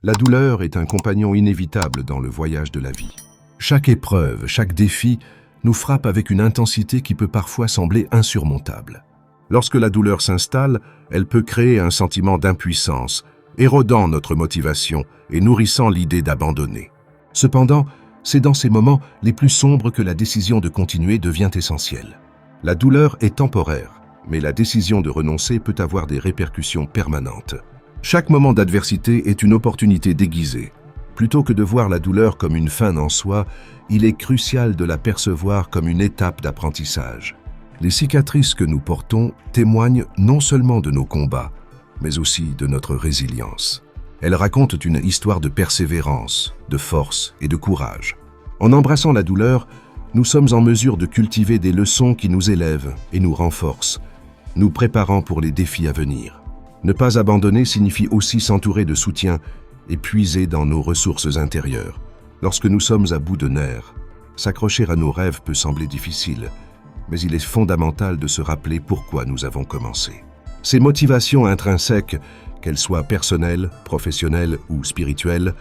La douleur est un compagnon inévitable dans le voyage de la vie. Chaque épreuve, chaque défi nous frappe avec une intensité qui peut parfois sembler insurmontable. Lorsque la douleur s'installe, elle peut créer un sentiment d'impuissance, érodant notre motivation et nourrissant l'idée d'abandonner. Cependant, c'est dans ces moments les plus sombres que la décision de continuer devient essentielle. La douleur est temporaire, mais la décision de renoncer peut avoir des répercussions permanentes. Chaque moment d'adversité est une opportunité déguisée. Plutôt que de voir la douleur comme une fin en soi, il est crucial de la percevoir comme une étape d'apprentissage. Les cicatrices que nous portons témoignent non seulement de nos combats, mais aussi de notre résilience. Elles racontent une histoire de persévérance, de force et de courage. En embrassant la douleur, nous sommes en mesure de cultiver des leçons qui nous élèvent et nous renforcent, nous préparant pour les défis à venir. Ne pas abandonner signifie aussi s'entourer de soutien et puiser dans nos ressources intérieures. Lorsque nous sommes à bout de nerfs, s'accrocher à nos rêves peut sembler difficile, mais il est fondamental de se rappeler pourquoi nous avons commencé. Ces motivations intrinsèques, qu'elles soient personnelles, professionnelles ou spirituelles,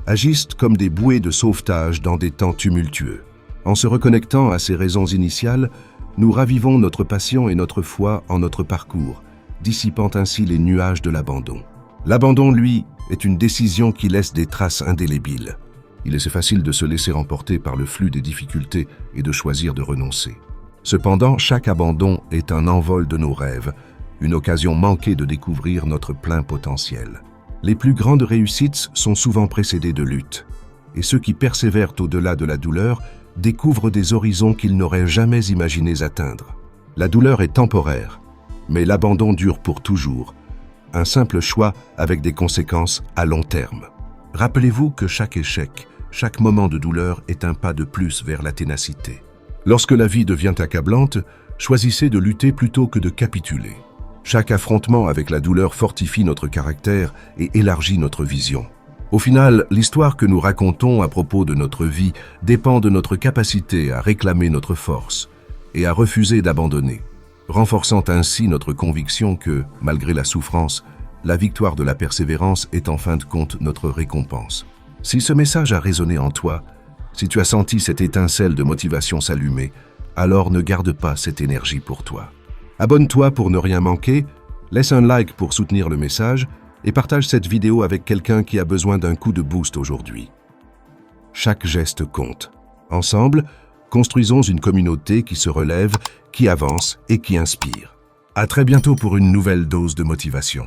agissent comme des bouées de sauvetage dans des temps tumultueux. En se reconnectant à ces raisons initiales, nous ravivons notre passion et notre foi en notre parcours, dissipant ainsi les nuages de l'abandon. L'abandon, lui, est une décision qui laisse des traces indélébiles. Il est facile de se laisser emporter par le flux des difficultés et de choisir de renoncer. Cependant, chaque abandon est un envol de nos rêves, une occasion manquée de découvrir notre plein potentiel. Les plus grandes réussites sont souvent précédées de luttes, et ceux qui persévèrent au-delà de la douleur découvrent des horizons qu'ils n'auraient jamais imaginés atteindre. La douleur est temporaire, mais l'abandon dure pour toujours. Un simple choix avec des conséquences à long terme. Rappelez-vous que chaque échec, chaque moment de douleur est un pas de plus vers la ténacité. Lorsque la vie devient accablante, choisissez de lutter plutôt que de capituler. Chaque affrontement avec la douleur fortifie notre caractère et élargit notre vision. Au final, l'histoire que nous racontons à propos de notre vie dépend de notre capacité à réclamer notre force et à refuser d'abandonner, renforçant ainsi notre conviction que, malgré la souffrance, la victoire de la persévérance est en fin de compte notre récompense. Si ce message a résonné en toi, si tu as senti cette étincelle de motivation s'allumer, alors ne garde pas cette énergie pour toi. Abonne-toi pour ne rien manquer, laisse un like pour soutenir le message et partage cette vidéo avec quelqu'un qui a besoin d'un coup de boost aujourd'hui. Chaque geste compte. Ensemble, construisons une communauté qui se relève, qui avance et qui inspire. À très bientôt pour une nouvelle dose de motivation.